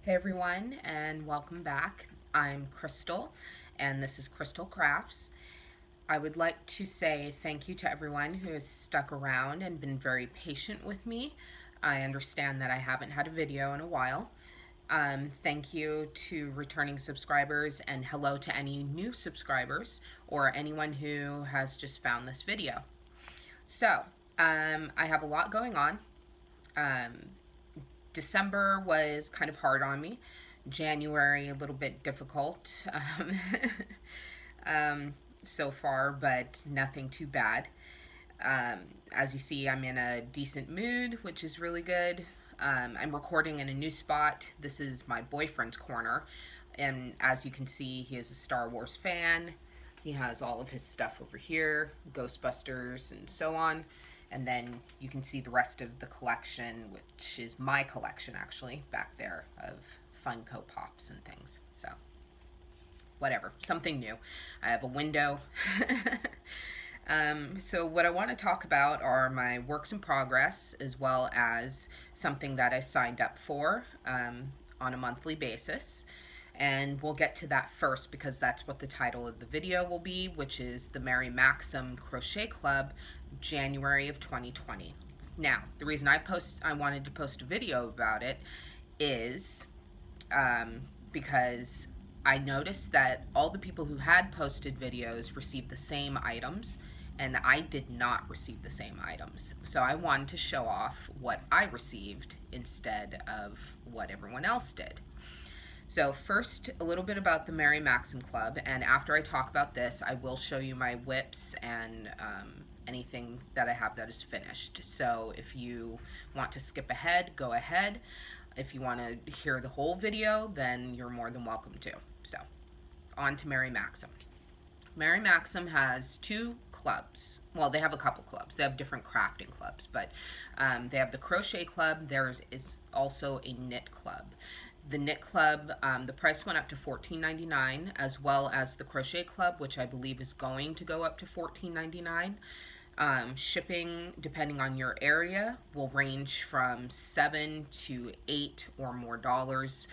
Hey everyone, and welcome back. I'm Crystal, and this is Crystal Crafts. I would like to say thank you to everyone who has stuck around and been very patient with me. I understand that I haven't had a video in a while. Thank you to returning subscribers, and hello to any new subscribers or anyone who has just found this video. So, I have a lot going on. December was kind of hard on me. January a little bit difficult so far, but nothing too bad. As you see, I'm in a decent mood, which is really good. I'm recording in a new spot. This is my boyfriend's corner, and as you can see, he is a Star Wars fan. He has all of his stuff over here, Ghostbusters and so on. And then you can see the rest of the collection, which is my collection actually, back there, of Funko Pops and things. So, whatever, something new. I have a window. So what I want to talk about are my works in progress, as well as something that I signed up for on a monthly basis. And we'll get to that first because that's what the title of the video will be, which is the Mary Maxim Crochet Club, January of 2020. Now, the reason I wanted to post a video about it is because I noticed that all the people who had posted videos received the same items, and I did not receive the same items. So I wanted to show off what I received instead of what everyone else did. So first, a little bit about the Mary Maxim Club, and after I talk about this, I will show you my whips and anything that I have that is finished. So if you want to skip ahead, go ahead. If you want to hear the whole video, then you're more than welcome to. So, on to Mary Maxim. Mary Maxim has two clubs. Well, they have a couple clubs. They have different crafting clubs, but they have the crochet club. There is also a knit club. The knit club, the price went up to $14.99, as well as the crochet club, which I believe is going to go up to $14.99. Shipping, depending on your area, will range from $7 to $8 or more dollars.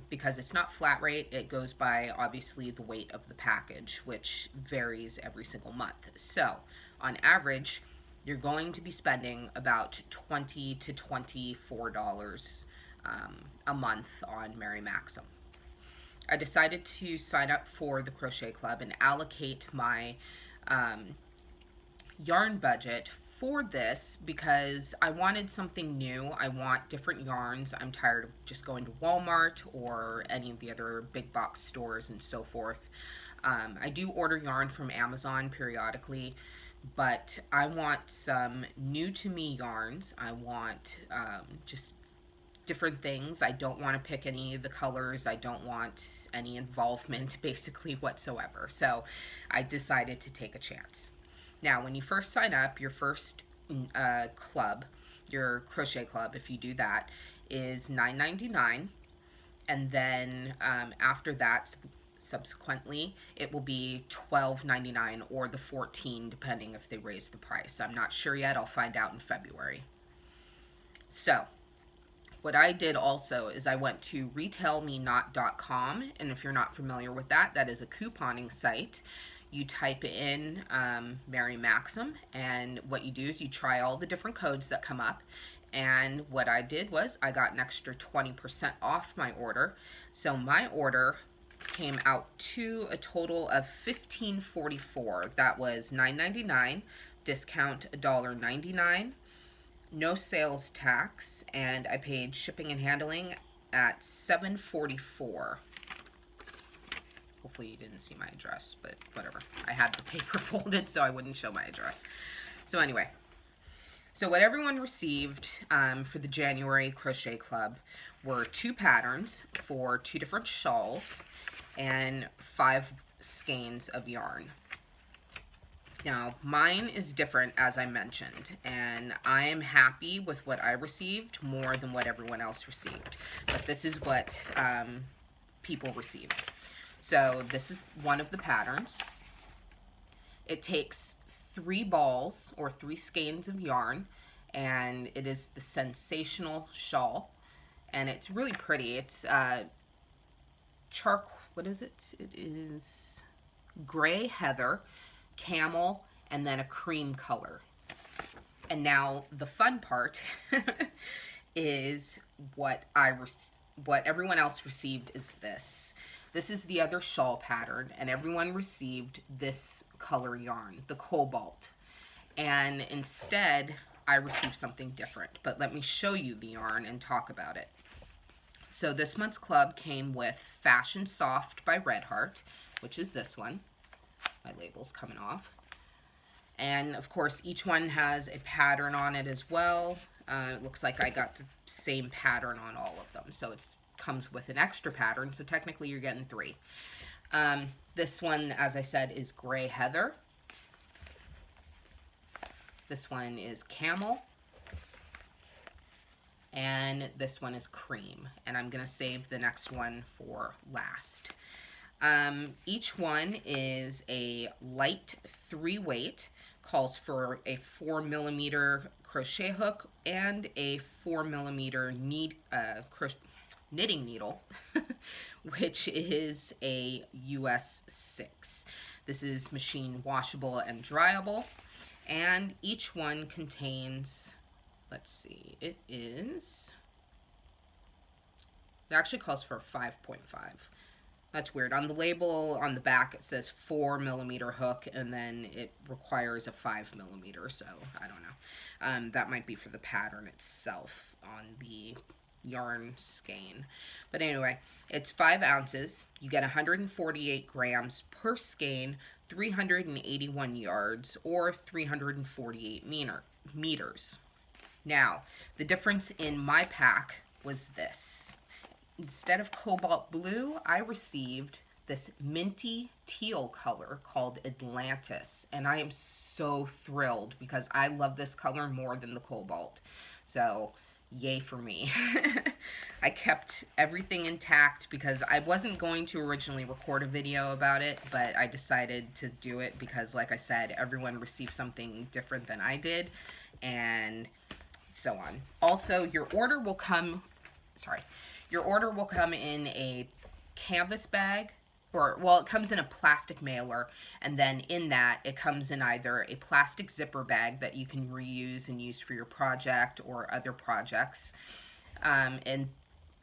Because it's not flat rate, it goes by obviously the weight of the package, which varies every single month. So, on average, you're going to be spending about $20 to $24 a month on Mary Maxim. I decided to sign up for the crochet club and allocate my yarn budget for this because I wanted something new. I want different yarns. I'm tired of just going to Walmart or any of the other big box stores and so forth. I do order yarn from Amazon periodically, but I want some new to me yarns. I want just different things. I don't want to pick any of the colors. I don't want any involvement basically whatsoever. So I decided to take a chance. Now, when you first sign up, your first club, your crochet club, if you do that, is $9.99, and then after that, subsequently, it will be $12.99 or the $14, depending if they raise the price. I'm not sure yet. I'll find out in February. So, what I did also is I went to retailmenot.com, and if you're not familiar with that, that is a couponing site. You type in Mary Maxim, and what you do is you try all the different codes that come up. And what I did was I got an extra 20% off my order. So my order came out to a total of $15.44. That was $9.99, discount $1.99, no sales tax, and I paid shipping and handling at $7.44. Hopefully you didn't see my address, but whatever. I had the paper folded so I wouldn't show my address. So anyway, so what everyone received for the January Crochet Club were 2 patterns for 2 different shawls and 5 skeins of yarn. Now, mine is different, as I mentioned, and I am happy with what I received more than what everyone else received. But this is what people received. So this is one of the patterns. It takes 3 balls or 3 skeins of yarn, and it is the Sensational Shawl. and it's really pretty. It's what is it? It is gray heather, camel, and then a cream color. And now the fun part is what everyone else received is this. This is the other shawl pattern, and everyone received this color yarn, the cobalt. And instead, I received something different. But let me show you the yarn and talk about it. So this month's club came with Fashion Soft by Red Heart, which is this one. My label's coming off. And of course, each one has a pattern on it as well. It looks like I got the same pattern on all of them. So it comes with an extra pattern. So technically you're getting 3. This one, as I said, is Gray Heather. This one is Camel. And this one is Cream. And I'm going to save the next one for last. Each one is a light 3-weight, calls for a 4mm crochet hook and a 4mm knitting needle, which is a US 6. This is machine washable and dryable, and each one contains, let's see, it actually calls for 5.5. That's weird. On the label on the back it says 4mm hook, and then it requires a 5mm, so I don't know. That might be for the pattern itself on the yarn skein. But anyway, it's 5 ounces. You get 148 grams per skein, 381 yards, or 348 meters. Now, the difference in my pack was this. Instead of cobalt blue, I received this minty teal color called Atlantis. And I am so thrilled because I love this color more than the cobalt. So, yay for me. I kept everything intact because I wasn't going to originally record a video about it, but I decided to do it because, like I said, everyone received something different than I did, and so on. Also, your order will come in a canvas bag, or, well, it comes in a plastic mailer, and then in that, it comes in either a plastic zipper bag that you can reuse and use for your project or other projects. In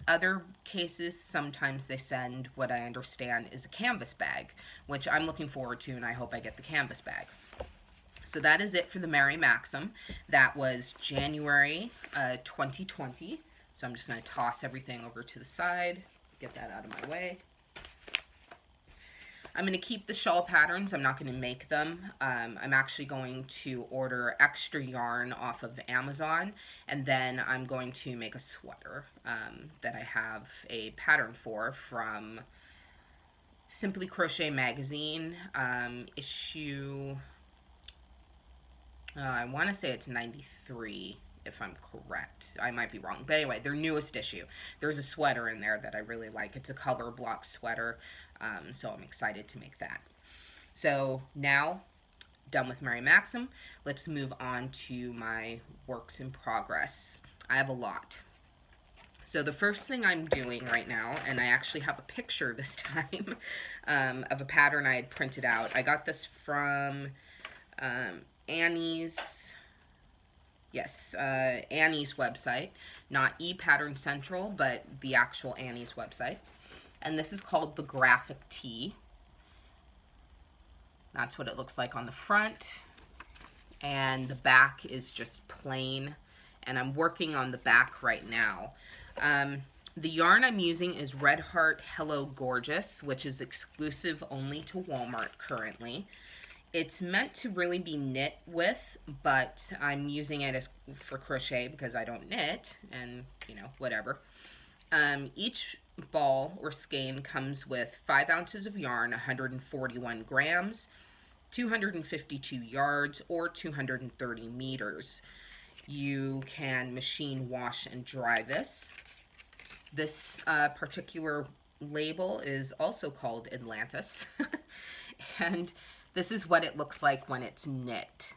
other cases, sometimes they send what I understand is a canvas bag, which I'm looking forward to, and I hope I get the canvas bag. So that is it for the Merry Maxim. That was January 2020. So I'm just going to toss everything over to the side, get that out of my way. I'm going to keep the shawl patterns. I'm not going to make them. I'm actually going to order extra yarn off of Amazon, and then I'm going to make a sweater that I have a pattern for from Simply Crochet Magazine, issue, I want to say it's 93. If I'm correct. I might be wrong. But anyway, their newest issue. There's a sweater in there that I really like. It's a color block sweater. So I'm excited to make that. So now, done with Merry Maxim, let's move on to my works in progress. I have a lot. So the first thing I'm doing right now, and I actually have a picture this time of a pattern I had printed out. I got this from Annie's website, not ePattern Central, but the actual Annie's website. And this is called the Graphic Tee. That's what it looks like on the front. And the back is just plain. And I'm working on the back right now. The yarn I'm using is Red Heart Hello Gorgeous, which is exclusive only to Walmart currently. It's meant to really be knit with, but I'm using it for crochet because I don't knit, and, you know, whatever. Each ball or skein comes with 5 ounces of yarn, 141 grams, 252 yards, or 230 meters. You can machine wash and dry this. This particular label is also called Atlantis, and this is what it looks like when it's knit,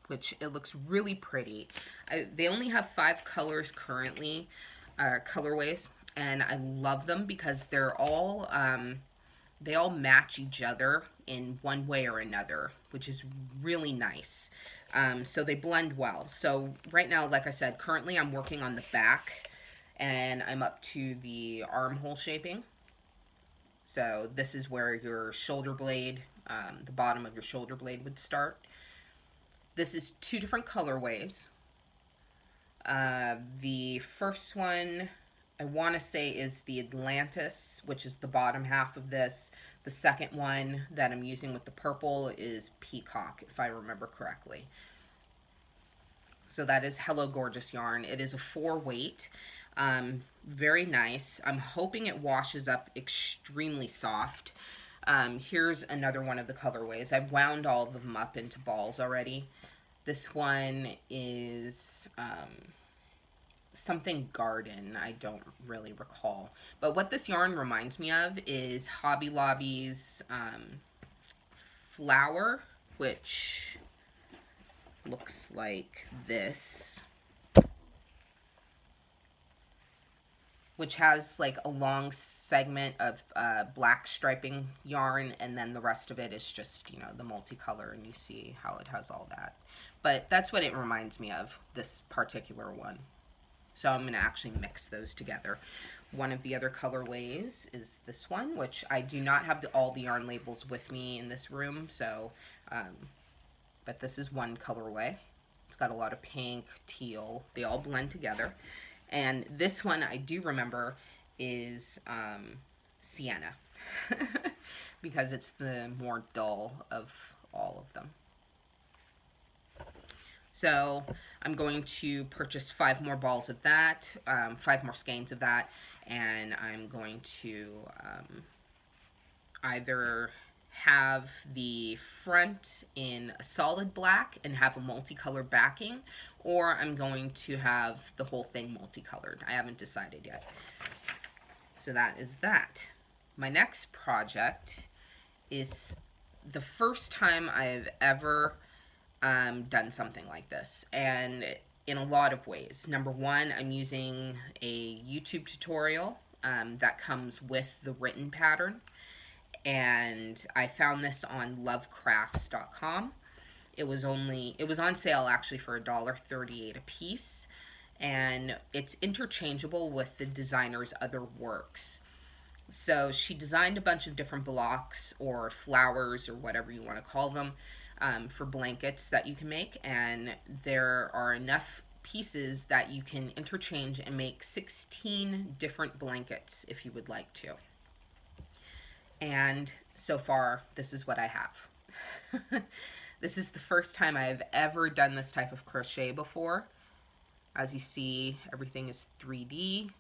which it looks really pretty. They only have 5 colors currently. colorways, and I love them because they all match each other in one way or another, which is really nice. So they blend well. So right now, like I said, currently I'm working on the back, and I'm up to the armhole shaping. So this is where your shoulder blade, the bottom of your shoulder blade would start. This is two different colorways. The first one I want to say is the Atlantis, which is the bottom half of this. The second one that I'm using with the purple is Peacock, if I remember correctly. So that is Hello Gorgeous yarn. It is a 4-weight. Very nice. I'm hoping it washes up extremely soft. Here's another one of the colorways. I've wound all of them up into balls already. This one is something garden. I don't really recall. But what this yarn reminds me of is Hobby Lobby's flower, which looks like this, which has like a long segment of black striping yarn, and then the rest of it is just, you know, the multicolor, and you see how it has all that. But that's what it reminds me of, this particular one. So I'm going to actually mix those together. One of the other colorways is this one, which I do not have all the yarn labels with me in this room, so, but this is one colorway. It's got a lot of pink, teal, they all blend together. And this one I do remember is Sienna, because it's the more dull of all of them. So I'm going to purchase 5 more balls of that, 5 more skeins of that, and I'm going to either have the front in a solid black and have a multicolor backing, or I'm going to have the whole thing multicolored. I haven't decided yet. So that is that. My next project is the first time I've ever done something like this, and in a lot of ways. Number one, I'm using a YouTube tutorial that comes with the written pattern, and I found this on lovecrafts.com. It was on sale actually for $1.38 a piece, and it's interchangeable with the designer's other works. So she designed a bunch of different blocks or flowers or whatever you want to call them, for blankets that you can make, and there are enough pieces that you can interchange and make 16 different blankets if you would like to. And so far, this is what I have. This is the first time I've ever done this type of crochet before. As you see, everything is 3D.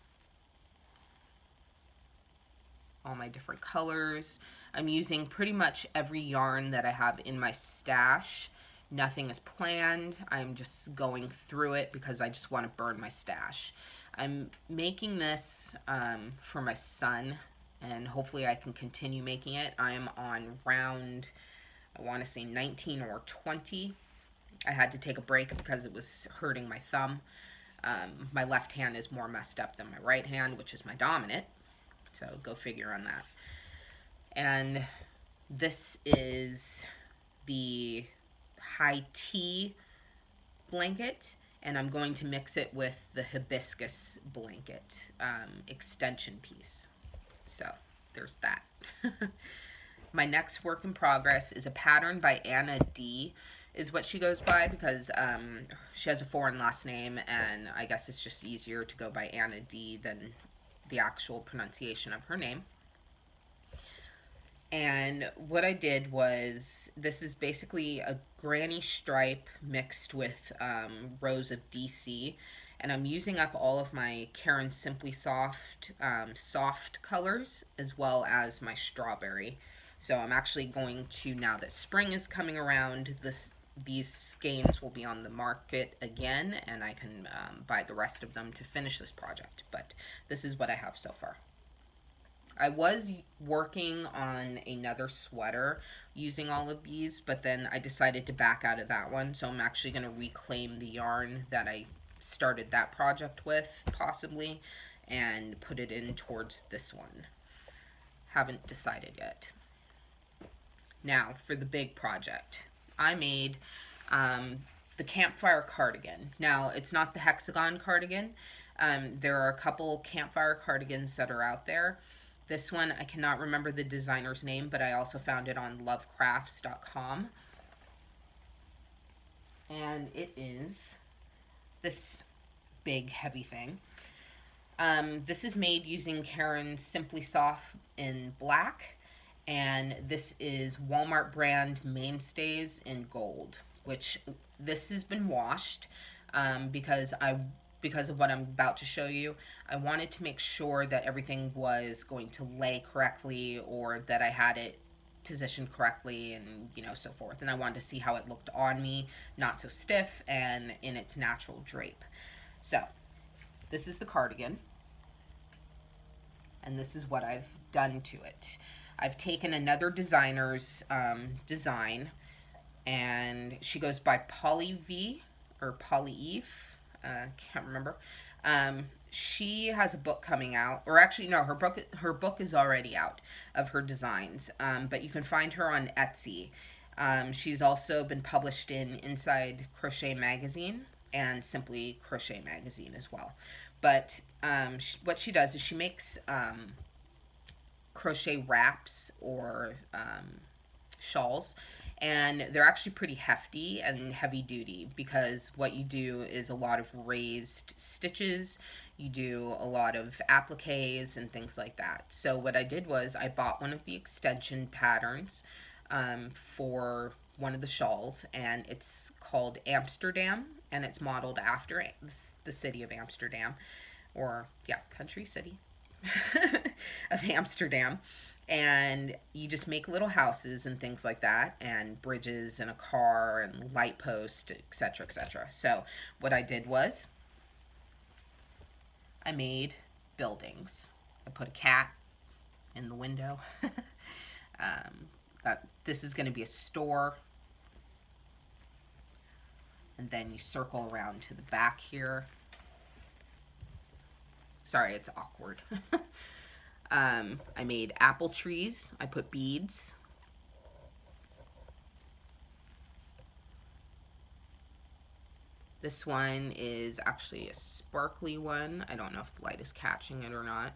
All my different colors. I'm using pretty much every yarn that I have in my stash. Nothing is planned. I'm just going through it because I just want to burn my stash. I'm making this for my son, and hopefully I can continue making it. I'm on round, I want to say 19 or 20. I had to take a break because it was hurting my thumb. My left hand is more messed up than my right hand, which is my dominant. So go figure on that. And this is the high tea blanket, and I'm going to mix it with the hibiscus blanket extension piece. So there's that. My next work in progress is a pattern by Anna D, is what she goes by, because she has a foreign last name, and I guess it's just easier to go by Anna D than the actual pronunciation of her name. And what I did was, this is basically a granny stripe mixed with rows of DC, and I'm using up all of my Karen Simply Soft soft colors, as well as my strawberry. So I'm actually going to, now that spring is coming around, these skeins will be on the market again, and I can buy the rest of them to finish this project. But this is what I have so far. I was working on another sweater using all of these, but then I decided to back out of that one, so I'm actually going to reclaim the yarn that I started that project with, possibly, and put it in towards this one. Haven't decided yet. Now, for the big project, I made the campfire cardigan. Now, it's not the hexagon cardigan. There are a couple campfire cardigans that are out there. This one, I cannot remember the designer's name, but I also found it on lovecrafts.com. And it is this big, heavy thing. This is made using Karen's Simply Soft in black, and this is Walmart brand Mainstays in gold, which this has been washed because of what I'm about to show you. I wanted to make sure that everything was going to lay correctly, or that I had it positioned correctly, and so forth. And I wanted to see how it looked on me, not so stiff and in its natural drape. So this is the cardigan, and this is what I've done to it. I've taken another designer's design, and she goes by Polly V or Polly Eve. Can't remember. She has a book coming out, or actually no, her book is already out of her designs. But you can find her on Etsy. She's also been published in Inside Crochet Magazine and Simply Crochet Magazine as well. But what she does is she makes crochet wraps or shawls, and they're actually pretty hefty and heavy duty, because what you do is a lot of raised stitches, you do a lot of appliques and things like that. So what I did was I bought one of the extension patterns for one of the shawls, and it's called Amsterdam, and it's modeled after the city of Amsterdam, or country city of Amsterdam. And you just make little houses and things like that, and bridges and a car and light post, etc., etc. So what I did was I made buildings. I put a cat in the window. This is going to be a store. And then you circle around to the back here. Sorry, it's awkward. I made apple trees. I put beads. This one is actually a sparkly one. I don't know if the light is catching it or not.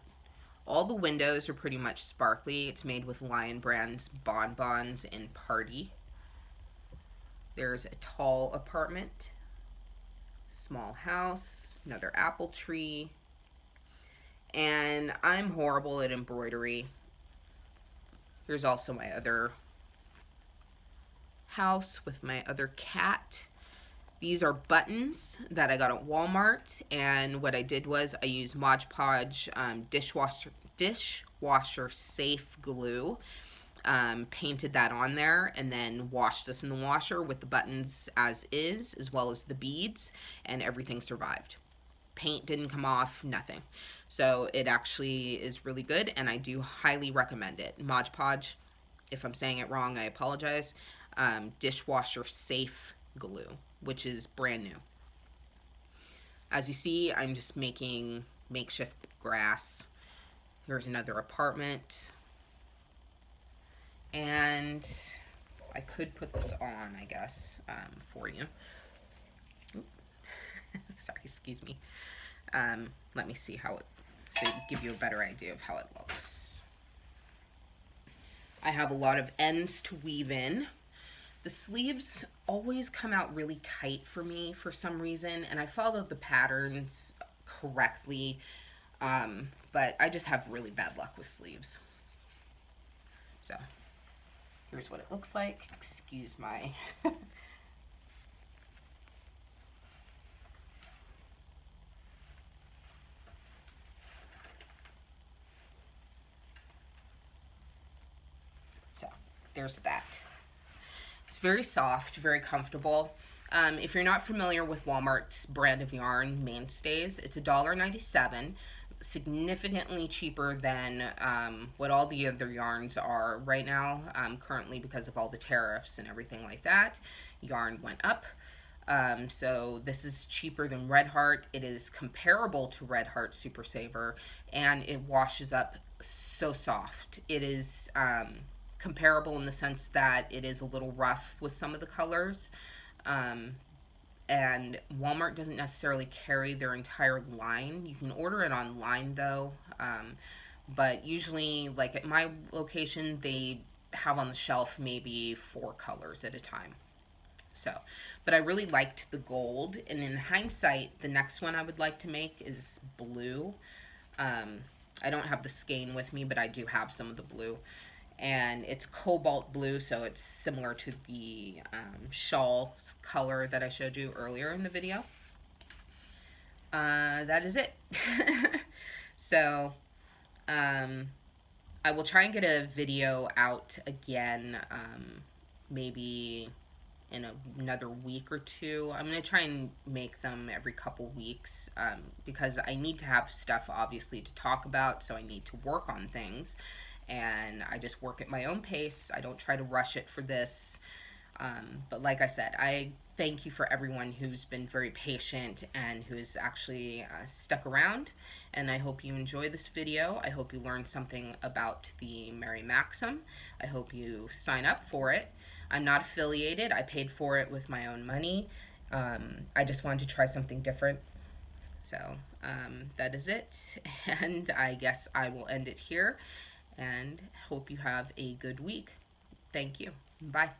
All the windows are pretty much sparkly. It's made with Lion Brand's Bonbons in Party. There's a tall apartment, small house, another apple tree. And I'm horrible at embroidery. Here's also my other house with my other cat. These are buttons that I got at Walmart, and what I did was I used Mod Podge dishwasher safe glue, painted that on there, and then washed this in the washer with the buttons as is, as well as the beads, and everything survived. Paint didn't come off, nothing. So it actually is really good, and I do highly recommend it. Mod Podge, if I'm saying it wrong, I apologize. Dishwasher safe glue, which is brand new. As you see, I'm just making makeshift grass. Here's another apartment. And I could put this on, I guess, for you. Sorry, excuse me. Let me see how it, so give you a better idea of how it looks. I have a lot of ends to weave in. The sleeves always come out really tight for me for some reason, and I follow the patterns correctly, but I just have really bad luck with sleeves. So here's what it looks like. Excuse my so there's that. It's very soft, very comfortable. If you're not familiar with Walmart's brand of yarn, Mainstays, it's $1.97, significantly cheaper than what all the other yarns are right now. Currently, because of all the tariffs and everything like that, yarn went up. So this is cheaper than Red Heart. It is comparable to Red Heart Super Saver, and it washes up so soft. It is comparable in the sense that it is a little rough with some of the colors. Um, and Walmart doesn't necessarily carry their entire line. You can order it online though, but usually, like at my location, they have on the shelf maybe 4 colors at a time. So, but I really liked the gold, and in hindsight, the next one I would like to make is blue. Um, I don't have the skein with me, but I do have some of the blue, and it's cobalt blue, so it's similar to the shawl color that I showed you earlier in the video. That is it. So, um, I will try and get a video out again, maybe in another week or two. I'm going to try and make them every couple weeks, because I need to have stuff obviously to talk about, so I need to work on things, and I just work at my own pace. I don't try to rush it for this. But like I said, I thank you for everyone who's been very patient and who's actually stuck around. And I hope you enjoy this video. I hope you learned something about the Mary Maxim. I hope you sign up for it. I'm not affiliated. I paid for it with my own money. I just wanted to try something different. So that is it. And I guess I will end it here. And hope you have a good week. Thank you. Bye.